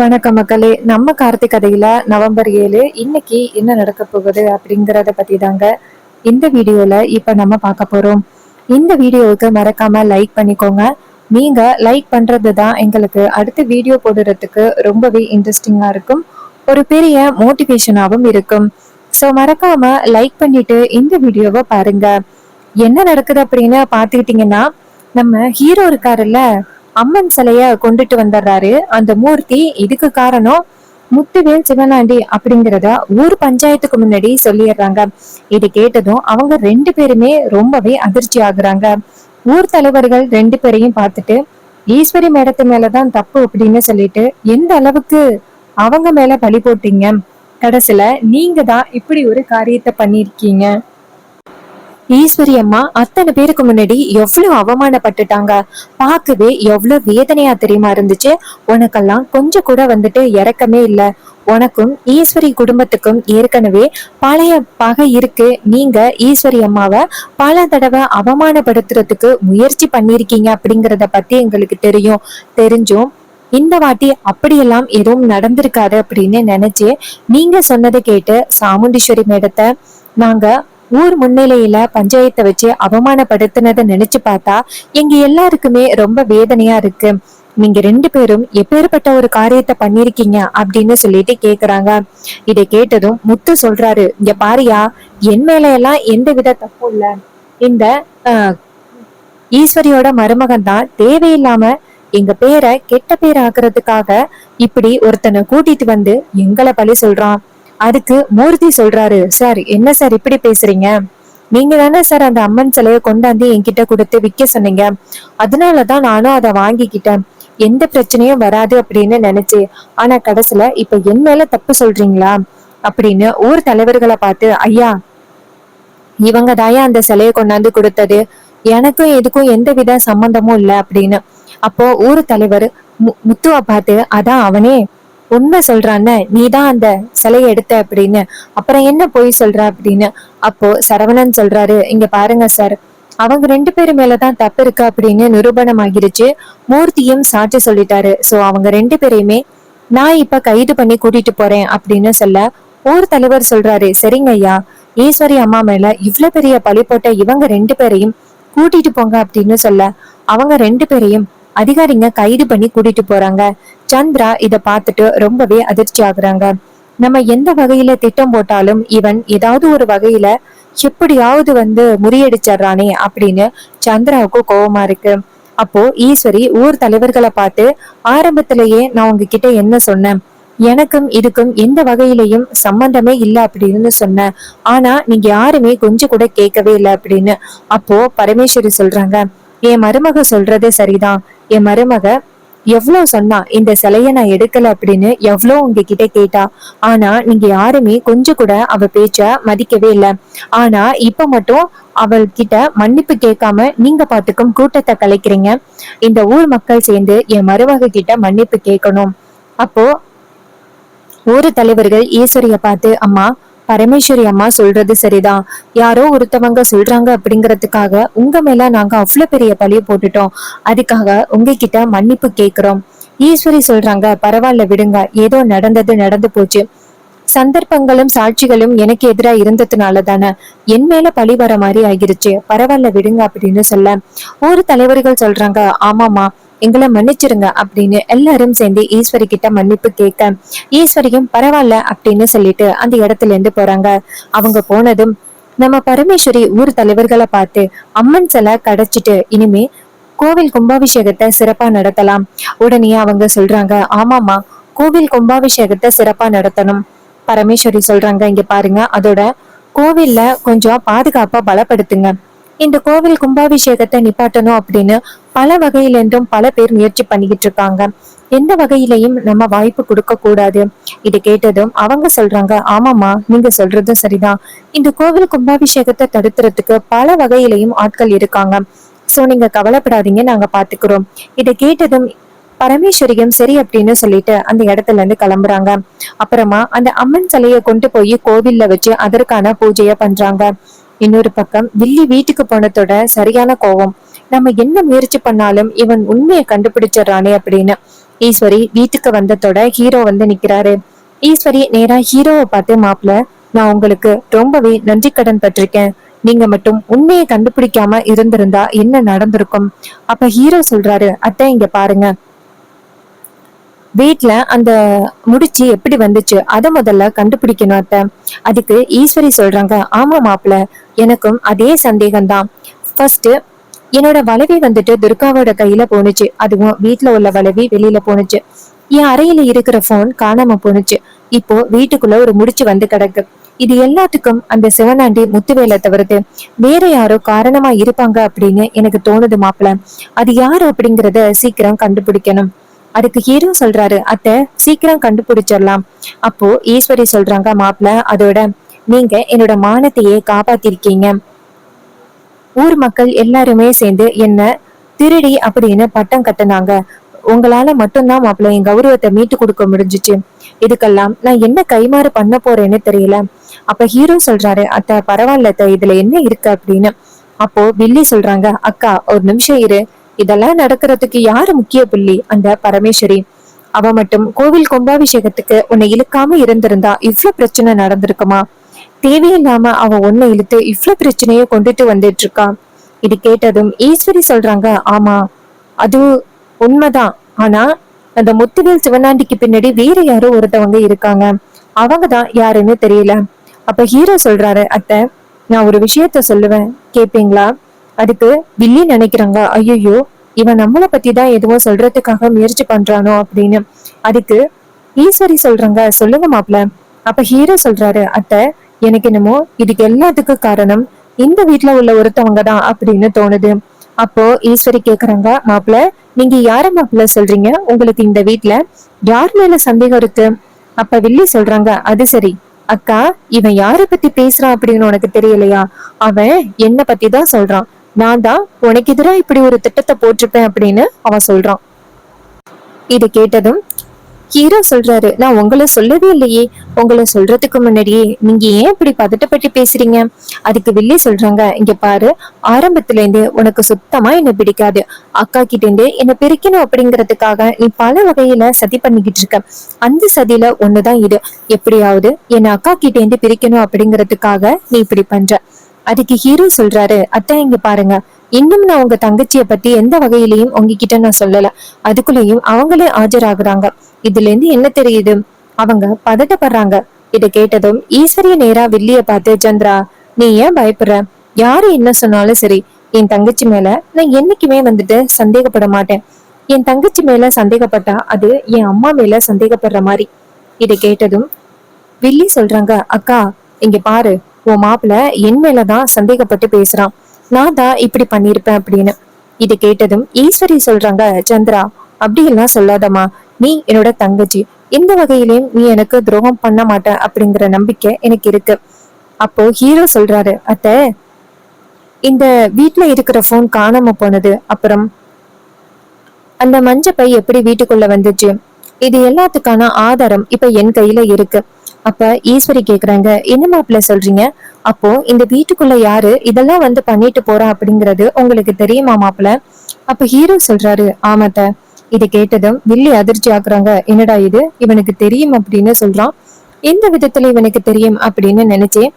வணக்கம் மக்களே. நம்ம கார்த்திக் கதையில நவம்பர் 7 இன்னைக்கு என்ன நடக்க போகுது அப்படிங்கறத பத்தி தாங்க இந்த வீடியோல இப்ப நம்ம பார்க்க போறோம். இந்த வீடியோவுக்கு மறக்காம லைக் பண்ணிக்கோங்க. நீங்க லைக் பண்றது தான் எங்களுக்கு அடுத்த வீடியோ போடுறதுக்கு ரொம்பவே இன்ட்ரெஸ்டிங்கா இருக்கும், ஒரு பெரிய மோட்டிவேஷனாவும் இருக்கும். ஸோ மறக்காம லைக் பண்ணிட்டு இந்த வீடியோவை பாருங்க. என்ன நடக்குது அப்படின்னு பாத்துக்கிட்டீங்கன்னா, நம்ம ஹீரோ இருக்காருல்ல, அம்மன் சிலைய கொண்டுட்டு வந்துடுறாரு அந்த மூர்த்தி. இதுக்கு காரணம் முத்துவேல் சிவனாண்டி அப்படிங்கிறத ஊர் பஞ்சாயத்துக்கு முன்னாடி சொல்லிடுறாங்க. இது கேட்டதும் அவங்க 2 பேருமே ரொம்பவே அதிர்ச்சி ஆகுறாங்க. ஊர் தலைவர்கள் 2 பேரையும் பார்த்துட்டு, ஈஸ்வரி மேடத்து மேலதான் தப்பு அப்படின்னு சொல்லிட்டு, எந்த அளவுக்கு அவங்க மேல பழி போட்டீங்க, கடைசியில நீங்க தான் இப்படி ஒரு காரியத்தை பண்ணிருக்கீங்க. ஈஸ்வரி அம்மா அத்தனை பேருக்கு முன்னாடி எவ்வளவு அவமானப்பட்டுட்டாங்க. பார்க்கவே எவ்வளவு வேதனையா தெரியுமா இருந்துச்சு. உனக்கெல்லாம் கொஞ்சம் கூட இறக்கமே இல்ல. உனக்கும் ஈஸ்வரி குடும்பத்துக்கும் ஏற்கனவே பழைய பகை இருக்கு. நீங்க ஈஸ்வரி அம்மாவை பல தடவை அவமானப்படுத்துறதுக்கு முயற்சி பண்ணிருக்கீங்க அப்படிங்கறத பத்தி எங்களுக்கு தெரியும். தெரிஞ்சும் இந்த வாட்டி அப்படியெல்லாம் எதுவும் நடந்திருக்காது அப்படின்னு நினைச்சு நீங்க சொன்னதை கேட்டு சாமுண்டீஸ்வரி மேடத்தை நாங்க ஊர் முன்னிலையில பஞ்சாயத்தை வச்சு அவமானப்படுத்தினதை நினைச்சு பார்த்தா எங்க எல்லாருக்குமே ரொம்ப வேதனையா இருக்கு. நீங்க 2 பேரும் எப்பேற்பட்ட ஒரு காரியத்தை பண்ணிருக்கீங்க அப்படின்னு சொல்லிட்டு கேக்குறாங்க. இதை கேட்டதும் முத்து சொல்றாரு, இங்க பாரியா, என் மேல எல்லாம் எந்த வித தப்பும் இல்ல. இந்த ஈஸ்வரியோட மருமகன் தான் தேவையில்லாம எங்க பேரை கெட்ட பேர் ஆக்குறதுக்காக இப்படி ஒருத்தனை கூட்டிட்டு வந்து எங்களை பழி சொல்றான். அதுக்கு மூர்த்தி சொல்றாரு, சார் என்ன சார் இப்படி பேசுறீங்க, நீங்க தானே சார் அந்த அம்மன் சிலையை கொண்டாந்து என்கிட்ட கொடுத்து விற்க சொன்னீங்க, அதனாலதான் நானும் அதை வாங்கிக்கிட்டேன், எந்த பிரச்சனையும் வராது அப்படின்னு நினைச்சு, ஆனா கடைசியில இப்ப என் மேல தப்பு சொல்றீங்களா அப்படின்னு ஊர் தலைவர்களை பார்த்து, ஐயா இவங்க தாயா அந்த சிலையை கொண்டாந்து கொடுத்தது, எனக்கும் இதுக்கும் எந்த வித சம்பந்தமும் இல்லை அப்படின்னு. அப்போ ஊர் தலைவர் முத்துவ பார்த்து, அதான் அவனே உண்மை சொல்றான்னு, நீதான் அந்த சிலையை எடுத்த அப்படின்னு, அப்புறம் என்ன போய் சொல்ற அப்படின்னு. அப்போ சரவணன் சொல்றாரு, இங்க பாருங்க சார், அவங்க 2 பேரு மேலதான் தப்பு இருக்கு அப்படின்னு நிரூபணம் ஆகிருச்சு. மூர்த்தியும் சாட்சி சொல்லிட்டாரு. சோ அவங்க 2 பேரையுமே நான் இப்ப கைது பண்ணி கூட்டிட்டு போறேன் அப்படின்னு சொல்ல, ஊர் தலைவர் சொல்றாரு, சரிங்க ஐயா, ஈஸ்வரி அம்மா மேல இவ்வளவு பெரிய பழி போட்ட இவங்க 2 பேரையும் கூட்டிட்டு போங்க அப்படின்னு சொல்ல, அவங்க 2 பேரையும் அதிகாரிங்க கைது பண்ணி கூட்டிட்டு போறாங்க. சந்திரா இத பார்த்துட்டு ரொம்பவே அதிர்ச்சி ஆகுறாங்க. நம்ம எந்த வகையில திட்டம் போட்டாலும் இவன் ஏதாவது ஒரு வகையில எப்படியாவது முறியடிச்சிடறானே அப்படின்னு சந்திராவுக்கு கோபமா இருக்கு. அப்போ ஈஸ்வரி ஊர் தலைவர்களை பார்த்து, ஆரம்பத்திலேயே நான் உங்ககிட்ட என்ன சொன்னேன், எனக்கும் இதுக்கும் எந்த வகையிலையும் சம்பந்தமே இல்லை அப்படின்னு சொன்னேன், ஆனா நீங்க யாருமே கொஞ்சம் கூட கேட்கவே இல்லை அப்படின்னு. அப்போ பரமேஸ்வரி சொல்றாங்க, என் மருமக சொல்றது சரிதான், என் மருமக எவ்வளவு சொன்னா இந்த சிலைய நான் எடுக்கல அப்படின்னு எவ்வளவு உங்ககிட்ட கேட்டா, ஆனா நீங்க யாருமே கொஞ்சம் கூட அவ பேச்ச மதிக்கவே இல்லை. ஆனா இப்ப மட்டும் அவள் கிட்ட மன்னிப்பு கேட்காம நீங்க பாட்டுக்கும் கூட்டத்தை கலைக்கிறீங்க. இந்த ஊர் மக்கள் சேர்ந்து என் மருமக கிட்ட மன்னிப்பு கேட்கணும். அப்போ ஊர் தலைவர்கள் ஈஸ்வரிய பார்த்து, அம்மா பரமேஸ்வரி அம்மா சொல்றது சரிதான், யாரோ ஒருத்தவங்க சொல்றாங்க அப்படிங்கறதுக்காக உங்க மேல நாங்க அவ்வளவு பெரிய பழிய போட்டுட்டோம், அதுக்காக உங்ககிட்ட மன்னிப்பு கேக்குறோம். ஈஸ்வரி சொல்றாங்க, பரவாயில்ல விடுங்க, ஏதோ நடந்தது நடந்து போச்சு, சந்தர்ப்பங்களும் சாட்சிகளும் எனக்கு எதிரா இருந்ததுனால தானே என் மேல பழி வர மாதிரி ஆகிருச்சு, பரவாயில்ல விடுங்க அப்படின்னு சொல்ல, ஊர் தலைவர்கள் சொல்றாங்க, ஆமாமா எங்களை மன்னிச்சிருங்க அப்படின்னு எல்லாரும் சேர்ந்து ஈஸ்வரி கிட்ட மன்னிப்பு கேட்க, ஈஸ்வரியும் பரவாயில்ல அப்படின்னு சொல்லிட்டு அந்த இடத்துல இருந்து போறாங்க. அவங்க போனதும் நம்ம பரமேஸ்வரி ஊர் தலைவர்களை பார்த்து, அம்மன் சிலை கிடைச்சிட்டு இனிமே கோவில் கும்பாபிஷேகத்தை சிறப்பா நடத்தலாம். உடனே அவங்க சொல்றாங்க, ஆமாமா கோவில் கும்பாபிஷேகத்தை சிறப்பா நடத்தணும். பரமேஸ்வரி சொல்றாங்க, இங்க பாருங்க, அதோட கோவில்ல கொஞ்சம் பாதுகாப்பா பலப்படுத்துங்க. இந்த கோவில் கும்பாபிஷேகத்தை நிப்பாட்டணும் அப்படின்னு பல வகையிலிருந்தும் பல பேர் முயற்சி பண்ணிக்கிட்டு இருக்காங்க. எந்த வகையிலையும் நம்ம வாய்ப்பு கொடுக்க கூடாது. இது கேட்டதும் அவங்க சொல்றாங்க, ஆமாமா நீங்க சொல்றதும் சரிதான், இந்த கோவில் கும்பாபிஷேகத்தை தடுத்துறதுக்கு பல வகையிலையும் ஆட்கள் இருக்காங்க, சோ நீங்க கவலைப்படாதீங்க, நாங்க பாத்துக்கிறோம். இதை கேட்டதும் பரமேஸ்வரியும் சரி அப்படின்னு சொல்லிட்டு அந்த இடத்துல இருந்து கிளம்புறாங்க. அப்புறமா அந்த அம்மன் சிலையை கொண்டு போய் கோவில்ல வச்சு அதற்கான பூஜைய பண்றாங்க. இன்னொரு பக்கம் வில்லி வீட்டுக்கு போனதோட சரியான கோவம், நம்ம என்ன முயற்சி பண்ணாலும் இவன் உண்மையை கண்டுபிடிச்சிடறானே அப்படின்னு. ஈஸ்வரி வீட்டுக்கு வந்ததோட ஹீரோ வந்து நிக்கிறாரு. ஈஸ்வரி நேரா ஹீரோவை பார்த்து, மாப்பிள்ள, நான் உங்களுக்கு ரொம்பவே நன்றி கடன் பட்டிருக்கேன். நீங்க மட்டும் உண்மையை கண்டுபிடிக்காம இருந்திருந்தா என்ன நடந்திருக்கும்? அப்ப ஹீரோ சொல்றாரு, அத்தை இங்க பாருங்க, வீட்ல அந்த முடிச்சு எப்படி வந்துச்சு அத முதல்ல கண்டுபிடிக்கணும் அத்தை. அதுக்கு ஈஸ்வரி சொல்றாங்க, ஆமா மாப்பிள்ள, எனக்கும் அதே சந்தேகம்தான். ஃபர்ஸ்ட் என்னோட வளவி வந்துட்டு துர்காவோட கையில போனுச்சு, அதுவும் வீட்டுல உள்ள வளவி வெளியில போனுச்சு. என் அறையில இருக்கிற போன் காணாம போனுச்சு. இப்போ வீட்டுக்குள்ள ஒரு முடிச்சு வந்து கிடக்கு. இது எல்லாத்துக்கும் அந்த சிவனாண்டி முத்துவேலை தவிர்த்து வேற யாரோ காரணமா இருப்பாங்க அப்படின்னு எனக்கு தோணுது மாப்பிள்ள. அது யாரு அப்படிங்கறத சீக்கிரம் கண்டுபிடிக்கணும். அதுக்கு ஹீரோ சொல்றாரு, அத்தை சீக்கிரம் கண்டுபிடிச்சிடலாம். அப்போ ஈஸ்வரி சொல்றாங்க, மாப்பிள்ள, அதோட நீங்க என்னோட மானத்தையே காப்பாத்திருக்கீங்க. ஊர் மக்கள் எல்லாருமே சேர்ந்து என்ன திருடி அப்படின்னு பட்டம் கட்டினாங்க. உங்களால மட்டும்தான் மாப்பிள்ள என் கௌரவத்தை மீட்டு கொடுக்க முடிஞ்சிச்சு. இதுக்கெல்லாம் நான் என்ன கைமாறு பண்ண போறேன்னு தெரியல. அப்ப ஹீரோ சொல்றாரு, அத்தை பரவாயில்ல, இதுல என்ன இருக்கு அப்படின்னு. அப்போ வில்லி சொல்றாங்க, அக்கா ஒரு நிமிஷம் இரு, இதெல்லாம் நடக்கிறதுக்கு யாரு முக்கிய புள்ளி? அந்த பரமேஸ்வரி. அவ மட்டும் கோவில் கும்பாபிஷேகத்துக்கு உன்னை இழுக்காம இருந்திருந்தா இவ்வளவு பிரச்சனை நடந்திருக்குமா? தேவையில்லாம அவ உன்னை இழுத்து இவ்வளவு பிரச்சனைய கொண்டுட்டு வந்துட்டு இருக்கா. இது கேட்டதும் ஈஸ்வரி சொல்றாங்க, ஆமா அது உண்மைதான். ஆனா அந்த முத்துவேல் சிவனாண்டிக்கு பின்னாடி வேற யாரோ ஒருத்தவங்க இருக்காங்க. அவங்கதான் யாருன்னு தெரியல. அப்ப ஹீரோ சொல்றாரு, அத்தை நான் ஒரு விஷயத்த சொல்லுவேன், கேப்பீங்களா? அதுக்கு வில்லி நினைக்கிறாங்க, ஐயோ இவன் நம்மளை பத்தி தான் எதுவும் சொல்றதுக்காக முயற்சி பண்றானோ அப்படின்னு. அதுக்கு ஈஸ்வரி சொல்றாங்க, சொல்லுங்க மாப்பிள்ள. அப்ப ஹீரோ சொல்றாரு, அத்தை எனக்கு என்னமோ இதுக்கு எல்லாத்துக்கும் காரணம் இந்த வீட்டுல உள்ள ஒருத்தவங்க தான் அப்படின்னு தோணுது. அப்போ ஈஸ்வரி கேக்குறாங்க, மாப்பிள்ள நீங்க யார மாப்பிள்ள சொல்றீங்க? உங்களுக்கு இந்த வீட்டுல யார் மேல சந்தேகம் இருக்கு? அப்ப வில்லி சொல்றாங்க, அது சரி அக்கா, இவன் யார பத்தி பேசுறான் அப்படின்னு உனக்கு தெரியலையா? அவன் என்ன பத்தி தான் சொல்றான். நான் தான் உனக்கு எதிராக இப்படி ஒரு திட்டத்தை போட்டிருப்பேன் அப்படின்னு அவன் சொல்றான். இதை கேட்டதும் ஹீரோ சொல்றாரு, நான் உங்களை சொல்லவே இல்லையே. உங்களை சொல்றதுக்கு முன்னாடியே நீங்க ஏன் இப்படி பதட்டப்பட்டு பேசுறீங்க? அதுக்கு வில்லி சொல்றாங்க, இங்க பாரு, ஆரம்பத்துல இருந்து உனக்கு சுத்தமா என்ன பிடிக்காது. அக்கா கிட்ட இருந்து என்ன பிரிக்கணும் அப்படிங்கறதுக்காக நீ பல வகையில சதி பண்ணிக்கிட்டு இருக்க. அந்த சதியில ஒண்ணுதான் இது. எப்படியாவது என்ன அக்கா கிட்ட இருந்து பிரிக்கணும் அப்படிங்கறதுக்காக நீ இப்படி பண்ற. அதுக்கு ஹீரோ சொல்றாரு, அத்தை இங்க பாருங்க, இன்னும் நான் உங்க தங்கச்சிய பத்தி எந்த வகையிலையும் உங்ககிட்ட நான் சொல்லல. அதுக்குள்ளேயும் அவங்களே ஆஜராகுறாங்க. இதுல இருந்து என்ன தெரியுது? அவங்க பதட்டப்படுறாங்க. இதை கேட்டதும் ஈஸ்வரிய நேரா வில்லிய பார்த்து, சந்திரா நீ ஏன் பயப்படுற? யாரு என்ன சொன்னாலும் சரி, என் தங்கச்சி மேல நான் என்னைக்குமே வந்துட்டு சந்தேகப்பட மாட்டேன். என் தங்கச்சி மேல சந்தேகப்பட்டா அது என் அம்மா மேல சந்தேகப்படுற மாதிரி. இதை கேட்டதும் வில்லி சொல்றாங்க, அக்கா இங்க பாரு, உன் மாப்பிள்ள என் மேலதான் சந்தேகப்பட்டு பேசுறான். நான் தான் இப்படி பண்ணிருப்பேன் அப்படின்னு. இதை கேட்டதும் ஈஸ்வரி சொல்றாங்க, சந்திரா அப்படியெல்லாம் சொல்லாதம்மா, நீ என்னோட தங்கச்சி, எந்த வகையிலையும் நீ எனக்கு துரோகம் பண்ண மாட்ட அப்படிங்கிற நம்பிக்கை எனக்கு இருக்கு. அப்போ ஹீரோ சொல்றாரு, அத்தை இந்த வீட்டுல இருக்கிற போன் காணாம போனது, அப்புறம் அந்த மஞ்ச பை எப்படி வீட்டுக்குள்ள வந்துச்சு, இது எல்லாத்துக்கான ஆதாரம் இப்ப என் கையில இருக்கு. அப்ப ஈஸ்வரி கேக்குறாங்க, என்ன மாப்பிள்ள சொல்றீங்க? அப்போ இந்த வீட்டுக்குள்ள யாரு இதெல்லாம் வந்து பண்ணிட்டு போறா அப்படிங்கறது உங்களுக்கு தெரியுமா மாப்பிள்ள? அப்ப ஹீரோ சொல்றாரு, ஆமாத்த. இதை கேட்டதும் வில்லி அதிர்ச்சி ஆக்குறாங்க, என்னடா இது, இவனுக்கு தெரியும் அப்படின்னு சொல்றான். எந்த விதத்துல இவனுக்கு தெரியும் அப்படின்னு நினைச்சேன்.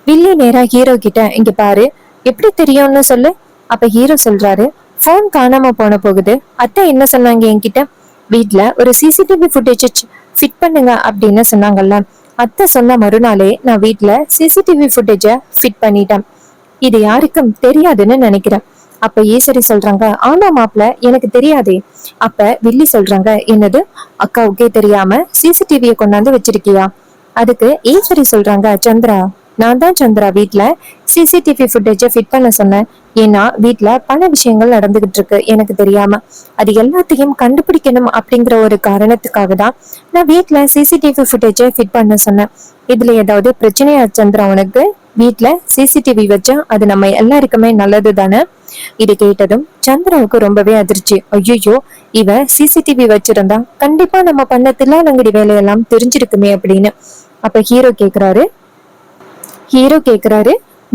வில்லி நேரா ஹீரோ கிட்ட, இங்க பாரு, எப்படி தெரியும்னு சொல்லு. அப்ப ஹீரோ சொல்றாரு, போன் காணாம போன போகுது, அத்தை என்ன சொன்னாங்க என்கிட்ட, வீட்டுல ஒரு சிசிடிவி ஃபுட்டேஜ் ஃபிட் பண்ணுங்க அப்படின்னு சொன்னாங்கல்ல. அத்தை சொன்ன மறுநாளே நான் வீட்டுல சிசிடிவி ஃபுட்டேஜ ஃபிட் பண்ணிட்டேன். இது யாருக்கும் தெரியாதுன்னு நினைக்கிறேன். அப்ப ஈஸ்வரி சொல்றாங்க, ஆமா மாப்பிள்ள எனக்கு தெரியாதே. அப்ப வில்லி சொல்றாங்க, என்னது அக்காவுக்கே தெரியாம சிசிடிவியை கொண்டாந்து வச்சிருக்கியா? அதுக்கு ஈஸ்வரி சொல்றாங்க, சந்திரா நான் தான் சந்திரா வீட்டுல சிசிடிவி ஃபுட்டேஜ ஃபிட் பண்ண சொன்னேன். ஏன்னா வீட்டுல பல விஷயங்கள் நடந்துகிட்டு இருக்கு எனக்கு தெரியாம. அது எல்லாத்தையும் கண்டுபிடிக்கணும் அப்படிங்கிற ஒரு காரணத்துக்காக தான் நான் வீட்டுல சிசிடிவி ஃபுட்டேஜ ஃபிட் பண்ண சொன்னேன். இதுல ஏதாவது பிரச்சனையா சந்திரா உனக்கு? வீட்டுல சிசிடிவி வச்சா அது நம்ம எல்லாருக்குமே நல்லது தானே? இது கேட்டதும் சந்திராவுக்கு ரொம்பவே அதிர்ச்சி. ஐயோ, இவ சிசிடிவி வச்சிருந்தா கண்டிப்பா நம்ம பண்ண தில்லாலங்கடி வேலையெல்லாம் தெரிஞ்சிருக்குமே அப்படின்னு. அப்ப ஹீரோ கேக்குறாரு,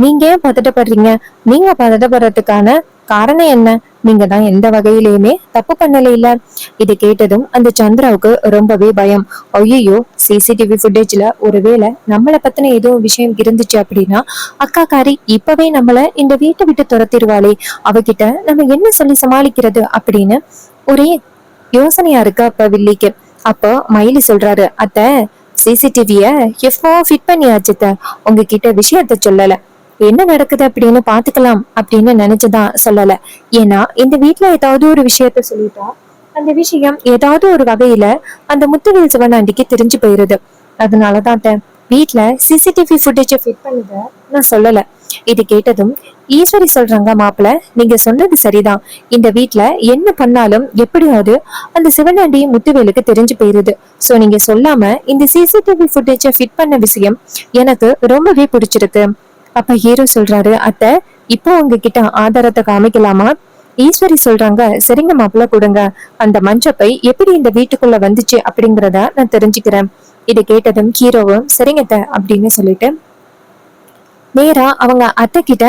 நீங்க ஏன் பதட்டப்படுறீங்க? நீங்க பதட்டப்படுறதுக்கான காரணம் என்ன? நீங்க தான் எந்த வகையிலயுமே தப்பு பண்ணல இல்ல. இது கேட்டதும் அந்த சந்திராவுக்கு ரொம்பவே பயம். ஐயோ, சிசிடிவி ஃபுட்டேஜ்ல ஒருவேளை நம்மளை பத்தின ஏதோ விஷயம் இருந்துச்சு அப்படின்னா அக்காக்காரி இப்பவே நம்மள இந்த வீட்டை விட்டு துரத்திடுவாளே, அவகிட்ட நம்ம என்ன சொல்லி சமாளிக்கிறது அப்படின்னு ஒரே யோசனையா இருக்கு அப்ப வில்லிக்கு. அப்போ மயிலு சொல்றாரு, அத்தை சிசிடிவிய எப்போ ஃபிட் பண்ணியாச்சுத்த, உங்ககிட்ட விஷயத்த சொல்லல, என்ன நடக்குது அப்படின்னு பாத்துக்கலாம் அப்படின்னு நினைச்சுதான் சொல்லல. ஏன்னா இந்த வீட்டுல ஏதாவது ஒரு விஷயத்த சொல்லிட்டா அந்த விஷயம் ஏதாவது ஒரு வகையில அந்த முத்துவேல் சிவனாண்டிக்கு தெரிஞ்சு போயிருது. அதனாலதான் வீட்டுல சிசிடிவி ஃபுட்டேஜ ஃபிட் பண்ணத நான் சொல்லல. இது கேட்டதும் ஈஸ்வரி சொல்றாங்க, மாப்பிள்ள நீங்க சொன்னது சரிதான், இந்த வீட்டுல என்ன பண்ணாலும் எப்படியாவது அந்த சிவனாண்டி முத்துவேலுக்கு தெரிஞ்சு போயிருது. சோ நீங்க சொல்லாம இந்த சிசிடிவி ஃபுட்டேஜ ஃபிட் பண்ண விஷயம் எனக்கு ரொம்பவே பிடிச்சிருக்கு. அப்ப ஹீரோ சொல்றாரு, அத்தை இப்போ உங்ககிட்ட ஆதாரத்தை காமிக்கலாமா? ஈஸ்வரி சொல்றாங்க, சரிங்க மாப்பிள்ள கொடுங்க, அந்த மஞ்சப்பை எப்படி இந்த வீட்டுக்குள்ள வந்துச்சு அப்படிங்கிறத நான் தெரிஞ்சுக்கிறேன். இதை கேட்டதும் ஹீரோவும் சரிங்கத்த அப்படின்னு சொல்லிட்டு நேரா அவங்க அத்தை கிட்ட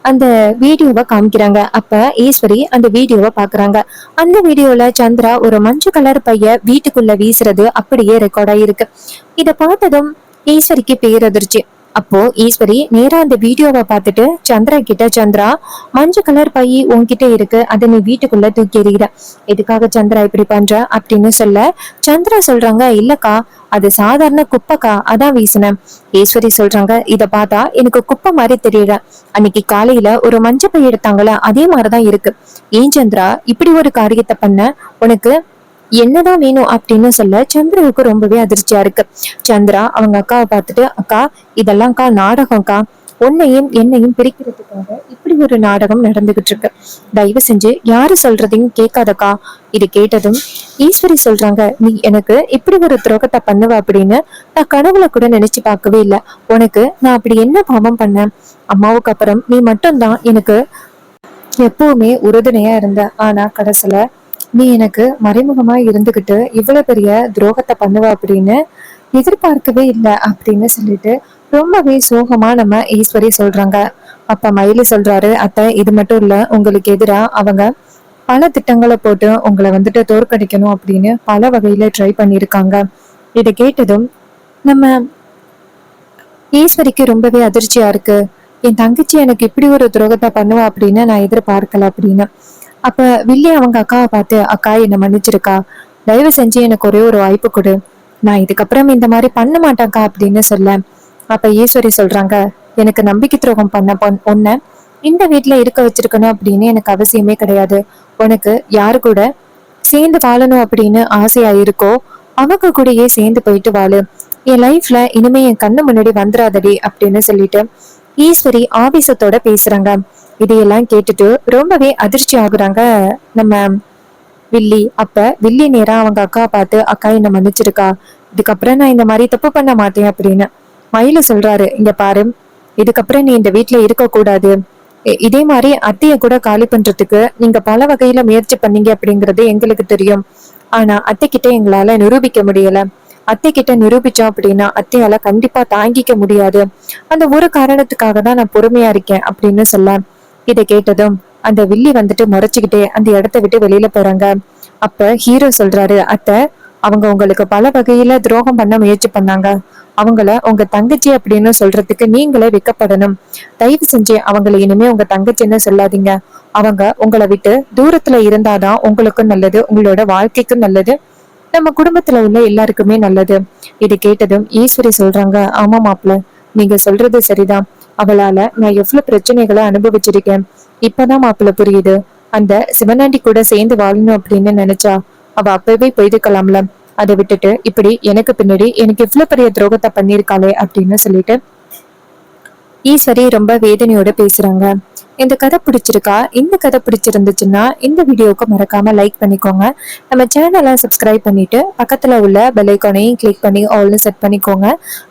அந்த வீடியோவை காமிக்கிறாங்க. அப்ப ஈஸ்வரி அந்த வீடியோவை பாக்குறாங்க. அந்த வீடியோல சந்திரா ஒரு மஞ்சள் கலர் பைய வீட்டுக்குள்ள வீசுறது அப்படியே ரெக்கார்ட் ஆயிருக்கு. இத பார்த்ததும் ஈஸ்வரிக்கு பேரதிர்ச்சி. அப்போ ஈஸ்வரி நேரா அந்த வீடியோவை பார்த்துட்டு சந்திரா கிட்ட, சந்திரா மஞ்சள் கலர் பை உன்கிட்ட இருக்கு, அதை நீ வீட்டுக்குள்ள தூக்கி எறிகிற, எதுக்காக சந்திரா இப்படி பண்ற அப்படின்னு சொல்ல சந்திரா சொல்றாங்க, இல்லக்கா அது சாதாரண குப்பைக்கா, அதான் வீசினேன். ஈஸ்வரி சொல்றாங்க, இத பார்த்தா எனக்கு குப்பை மாதிரி தெரியல, அன்னைக்கு காலையில ஒரு மஞ்சள் பை எடுத்தாங்களா அதே மாதிரிதான் இருக்கு. ஏன் சந்திரா இப்படி ஒரு காரியத்தை பண்ண, உனக்கு என்னதான் வேணும் அப்படின்னு சொல்ல சந்திராவுக்கு ரொம்பவே அதிர்ச்சியா இருக்கு. சந்திரா அவங்க அக்காவை பார்த்துட்டு, அக்கா இதெல்லாம்க்கா நாடகம்க்கா, உன்னையும் என்னையும் பிரிக்கிறதுக்காக இப்படி ஒரு நாடகம் நடந்துகிட்டு இருக்கு, தயவு செஞ்சு யாரு சொல்றதையும் கேட்காதக்கா. இது கேட்டதும் ஈஸ்வரி சொல்றாங்க, நீ எனக்கு இப்படி ஒரு துரோகத்தை பண்ணுவ அப்படின்னு நான் கனவுல கூட நினைச்சு பார்க்கவே இல்லை. உனக்கு நான் அப்படி என்ன பாவம் பண்ணேன்? அம்மாவுக்கு அப்புறம் நீ மட்டும்தான் எனக்கு எப்பவுமே உறுதுணையா இருந்த, ஆனா கடைசியில நீ எனக்கு மறைமுகமா இருந்துகிட்டு இவ்வளவு பெரிய துரோகத்தை பண்ணுவ அப்படின்னு எதிர்பார்க்கவே இல்லை அப்படின்னு சொல்லிட்டு ரொம்பவே சோகமா நம்ம ஈஸ்வரி சொல்றாங்க. அப்ப மயிலு சொல்றாரு, அத்தை இது மட்டும் இல்ல, உங்களுக்கு எதிரா அவங்க பல திட்டங்களை போட்டு உங்களை வந்துட்டு தோற்கடிக்கணும் அப்படின்னு பல வகையில ட்ரை பண்ணிருக்காங்க. இதை கேட்டதும் நம்ம ஈஸ்வரிக்கு ரொம்பவே அதிர்ச்சியா இருக்கு. என் தங்கச்சி எனக்கு இப்படி ஒரு துரோகத்தை பண்ணுவா அப்படின்னு நான் எதிர்பார்க்கல அப்படின்னு. அப்ப வில்லி அவங்க அக்காவை பார்த்து, அக்கா என்ன மன்னிச்சிருக்கா, தயவு செஞ்சு எனக்கு ஒரே ஒரு வாய்ப்பு கொடு, நான் இதுக்கப்புறம் இந்த மாதிரி பண்ண மாட்டேன்க்கா அப்படின்னு சொல்ல. அப்ப ஈஸ்வரி சொல்றாங்க, எனக்கு நம்பிக்கை துரோகம் பண்ண ஒன்ன இந்த வீட்டுல இருக்க வச்சிருக்கணும் அப்படின்னு எனக்கு அவசியமே கிடையாது. உனக்கு யாரு கூட சேர்ந்து வாழணும் அப்படின்னு ஆசையா இருக்கோ அவங்க கூடயே சேர்ந்து போயிட்டு வாழு, என் லைஃப்ல இனிமே என் கண்ணு முன்னாடி வந்துடாதடி அப்படின்னு சொல்லிட்டு ஈஸ்வரி ஆவேசத்தோட பேசுறாங்க. இதையெல்லாம் கேட்டுட்டு ரொம்பவே அதிர்ச்சி ஆகுறாங்க நம்ம வில்லி. அப்ப வில்லி நேரா அவங்க அக்கா பார்த்து, அக்கா என்ன மன்னிச்சிருக்கா, இதுக்கப்புறம் நான் இந்த மாதிரி தப்பு பண்ண மாட்டேன் அப்படின்னு. மயில சொல்றாரு, இங்க பாரு, இதுக்கப்புறம் நீ இந்த வீட்டுல இருக்க கூடாது, இதே மாதிரி அத்தைய கூட காலி பண்றதுக்கு நீங்க பல வகையில முயற்சி பண்ணீங்க அப்படிங்கறது எங்களுக்கு தெரியும். ஆனா அத்தை கிட்ட எங்களால நிரூபிக்க முடியல, அத்தை கிட்ட நிரூபிச்சோம் அப்படின்னா அத்தையால கண்டிப்பா தாங்கிக்க முடியாது, அந்த ஒரு காரணத்துக்காக தான் நான் பொறுமையா இருக்கேன் அப்படின்னு சொல்ல. இதை கேட்டதும் அந்த வில்லி வந்துட்டு முறைச்சுக்கிட்டே அந்த இடத்த விட்டு வெளியில போறாங்க. அப்ப ஹீரோ சொல்றாரு, அத்தை அவங்க உங்களுக்கு பல வகையில துரோகம் பண்ண முயற்சி பண்ணாங்க, அவங்கள உங்க தங்கச்சி அப்படின்னு சொல்றதுக்கு நீங்களே வெக்கப்படணும், தயவு செஞ்சு அவங்களை இனிமே உங்க தங்கச்சின்னு சொல்லாதீங்க, அவங்க உங்களை விட்டு தூரத்துல இருந்தாதான் உங்களுக்கும் நல்லது, உங்களோட வாழ்க்கைக்கும் நல்லது, நம்ம குடும்பத்துல உள்ள எல்லாருக்குமே நல்லது. இது கேட்டதும் ஈஸ்வரி சொல்றாங்க, ஆமா மாப்பிள்ள நீங்க சொல்றது சரிதான், அவளால நான் எவ்வளவு பிரச்சனைகளை அனுபவிச்சிருக்கேன், இப்பதான் மாப்பிள்ள புரியுது, அந்த சிவனாண்டி கூட சேர்ந்து வாழணும் அப்படின்னு நினைச்சா அவ அப்பவே போயிருக்கலாம்ல, அதை விட்டுட்டு இப்படி எனக்கு பின்னாடி எனக்கு இவ்வளவு பெரிய துரோகத்தை பண்ணிருக்காளே அப்படின்னு சொல்லிட்டு ஈஸ்வரி ரொம்ப வேதனையோட பேசுறாங்க. இந்த கதை பிடிச்சிருக்கா? இந்த கதை பிடிச்சிருந்துச்சுன்னா இந்த வீடியோவுக்கு மறக்காம லைக் பண்ணிக்கோங்க, நம்ம சேனலை சப்ஸ்கிரைப் பண்ணிட்டு பக்கத்துல உள்ள பெல் ஐகானையும் கிளிக் பண்ணி ஆல்னு செட் பண்ணிக்கோங்க.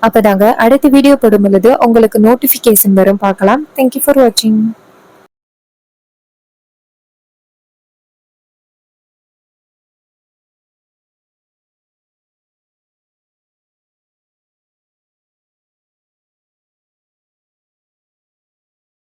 அப்பதாங்க அடுத்த வீடியோ போடும் பொழுது உங்களுக்கு நோட்டிபிகேஷன் வரும். பார்க்கலாம். தேங்க்யூ ஃபார் வாட்சிங்.